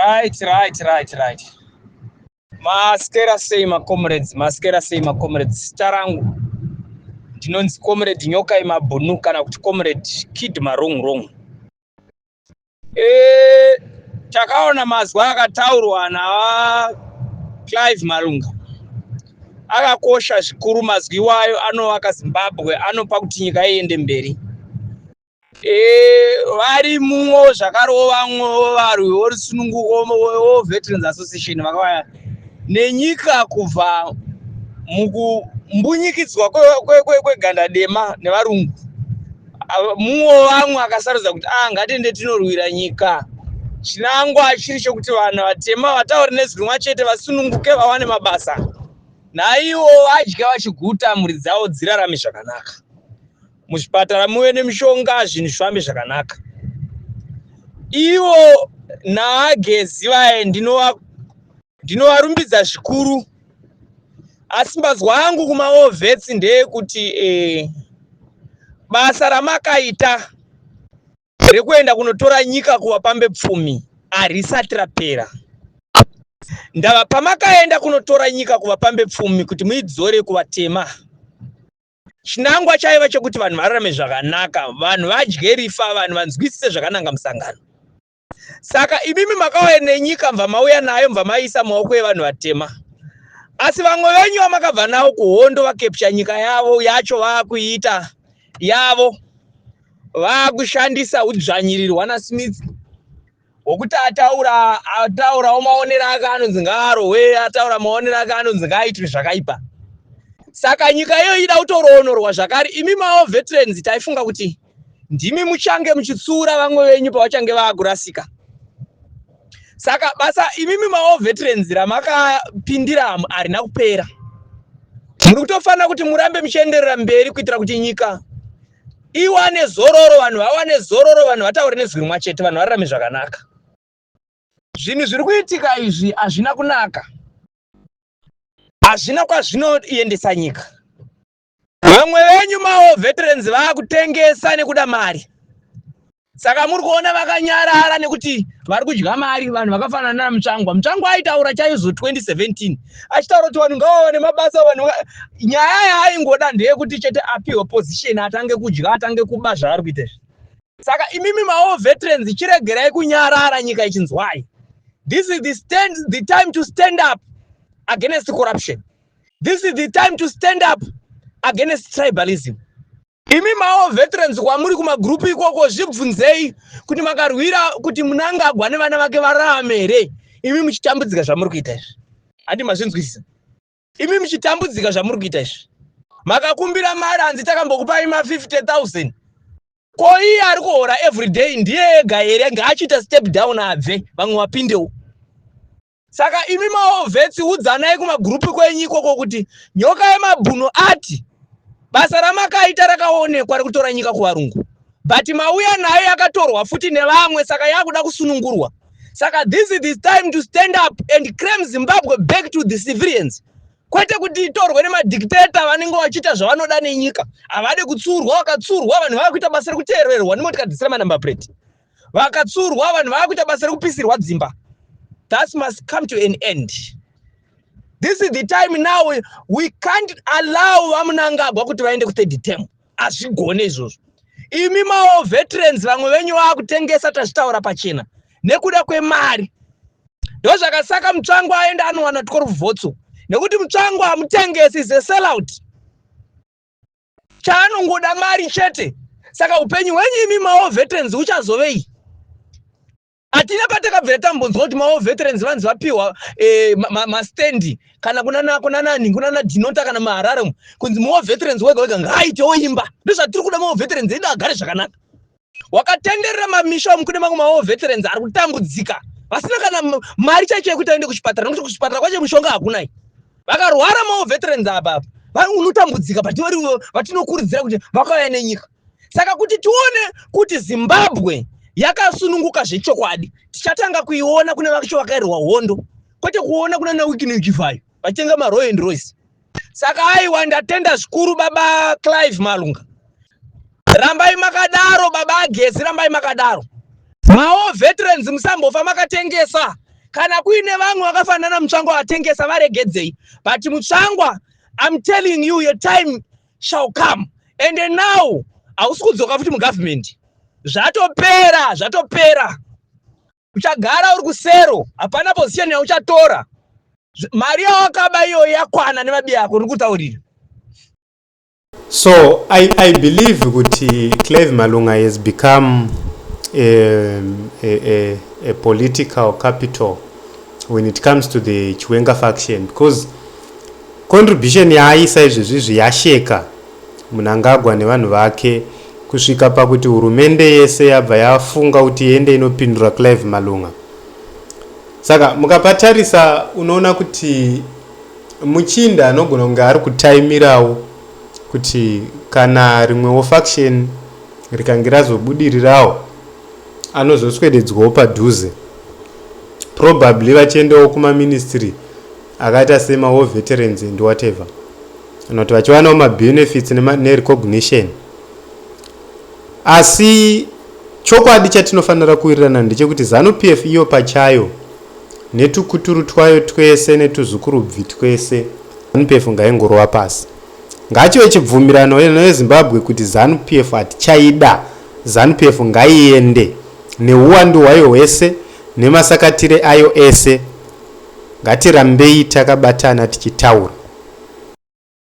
Right. Maskera sei ma comrades. Tarangu. Ndinonzi comrade nyoka imabhunu kana kuti comrade kid marong. Takaona mazwi akataurwa na Clive Malunga. Akakosha zvikuru mazwi iwayo anovaka Zimbabwe, anopa kuti nyika iende mberi. Vari mumwe zvakarova varwi vorusununguko Veterans Association vakauya nenyika kubva mukumbunyikidzwa kweganda dema nevarungu. Mumwe vamwe akasarudza kuti ngatiende tinorwira nyika. Chinangwa chiri chokuti vanhu vatema vatauri nezwi rimwe chete vasununguke vawane mabasa. Naivo vadya vachiguta mhuri dzavo dzirarame zvakanaka. Muzvipatara muve nemishonga zvinhu zvifambe zvakanaka. Ivo naagezi vaye ndinovarumbidza zvikuru. Asi mazwa angu kumaovhetsi ndeyekuti basa ramakaita rekuenda kunotora nyika kuvapambe pfumi harisati rapera. Ndava pamakaenda kunotora nyika kuvapambe pfumi kuti muidzore kuvatema. Chinangwa chaiva chokuti vanhu vararame zvakanaka, vanhu vadye rifa, vanhu vanzwisise zvakananga musangano. Saka imimi makauya nenyika mva mauya nayo mva maisa maoko evanhu vatema. Asi vamwe venyu vamakabva navo kuhondo vakepcha nyika yavo yacho vakuita yavo. Vakushandisa udzvanyirirwa naSmith wokuti ataurawo maonero ake anonzi ngaarohwe, ataura maonero ake anonzi ngaaitwe zvakaipa. Saka nyika iyo ida kutoronorwa zvakare. Imi mawo veterans taifunga kuti ndimi muchange muchitsura vamwe venyu pavachange vakurasika. Saka basa imimi mawo veterans ramakapindira harina kupera. Muri kutofanira kuti murambe muchienderera mberi kuitira kuti nyika iwane zororo, vanhu vawane zororo, vanhu vataure nezwi rimwe chete, vanhu vararame zvakanaka. Zvinhu zviri kuitika izvi hazvina kunaka. Hazvina kwazvinoendesa nyika. Vamwe venyu mawo veterans vakutengesa nekuda mari. Saka muri kuona vakanyarara nekuti vari kudya mari. Vanhu vakafanana na Mutsvangwa aitaura chaizvo 2017 achitaura kuti vanhu ngavawane mabasa. Nyaya yaingoda ndeyekuti chete apiwe position atange kudya, atange kuba zvaari kuita. Saka imimi mawo veterans chiregerai kunyarara nyika ichinzwai. This is the time to stand up against corruption. This is the time to stand up against tribalism. Imi mawo veterans kwamuri kumagrupu ikoko zvibvunzei kuti makarwira kuti munanga agwa nevana vake vararame here. Imi muchitambudzika zvamuri kuita izvi. Handi mazvinzwisisa. Imi muchitambudzika zvamuri kuita izvi. Makakumbira mari hanzi takambokupai 50,000. Ko iye ari kuhora everyday ndiye ega here ngaachita step down abve vamwe vapindewo. Saka imi mawo vetsi udzanai kumagrupu kwenyu ikoko kuti nyoka yemabhuno ati basa ramakaita rakaonekwa rekutora nyika kuvarungu. But mauya nayo yakatorwa futi nevamwe, saka yakuda kusunungurwa. Saka this is the time to stand up and claim Zimbabwe back to the civilians. Kwete kuti itorwe nemadictator vanenge vachita zvavanoda nenyika. Havade kutsurwa, vakatsurwa vanhu vakuita basa rekuteererwa nemotikari dzisina manumber plate. Vakatsurwa vanhu vakuita basa rekupisirwa dzimba. That must come to an end. This is the time now we can't allow vamunangagwa kuti vaende ku third term. Azvigone izvozvo. Imi mawo veterans vamwe venyu vakutengesa tazvitaura pachena nekuda kwemari. Ndo zvakasaka Mutsvangwa aenda anowana 12 votes. Nekuti Mutsvangwa hamutengesi is a sellout. Chaanongoda mari chete. Saka upenyu hwenyu imi mawo veterans uchazovei. Atina patakabvira tambonzwa kuti mawo veterans vanzi vapiwa mastendi kana kunana Dinota kana maHarare kunzi mawo veterans wega ngaaitewo imba. Ndozvatiri kuda mawo veterans edu agare zvakanaka. Wakatenderera mamisha mukune mamwe mawo veterans ari kutambudzika. Vasina kana mari chaicho yekuti aende kuchipatara nokuti kuchipatara kwacho mushonga hakunai. Vakarwara mawo veterans apa. Unotambudzika vatinokurudzira kuti vakauya nenyika. Saka kuti tione kuti Zimbabwe yakasununguka zvechokwadi, tichatanga kuiona kune vacho vakairwa hondo, kwete kuona kuna naWikiNichivayo vachenga maRoyal Royce. Saka aiwa ndatenda zvikuru baba Clive Malunga. Rambai makadaro baba Agesi, rambai makadaro. Mawo veterans musambofa makatengesa kana kuine vamwe vakafanana Mutsvangwa vatengesa varegedzei, but Mutsvangwa, I'm telling you, your time shall come. And then now hausi kudzoka futi mugovernment. Zvatopera. Uchagara uri kusero, hapana position yauchatora. Mari yawakaba iyo yakwana nemabi yako uri kutaurira. So I believe that Clive Malunga has become a political capital when it comes to the Chiwenga faction, because contribution yaaisa izvezvi yasheka Mnangagwa nevanhu vake kusvika pakuti hurumende yese yabva yafunga kuti iende inopindura Clive Malunga. Saka mukapatarisa unoona kuti Muchinda anogona kunge ari kutaimirawo kuti kana rimwewo faction rikange razobudirirawo anozoswededzwawo padhuze, probably vachiendawo kumaministry akaita sema veterans and whatever, anoti vachiwanawo mabenefits nerecognition. Asi chokwadi chatinofanira kuwirirana ndechekuti ZANU-PF iyo pachayo netukuturu twayo twese netuzukurubvi twese, ZANU-PF ngaingorova pasi, ngachive chibvumirano neZimbabwe kuti ZANU-PF hatichaida, ZANU-PF ngaiende neuwandu hwayo hwese nemasakatire ayo ese, ngatirambei takabatana tichitaura.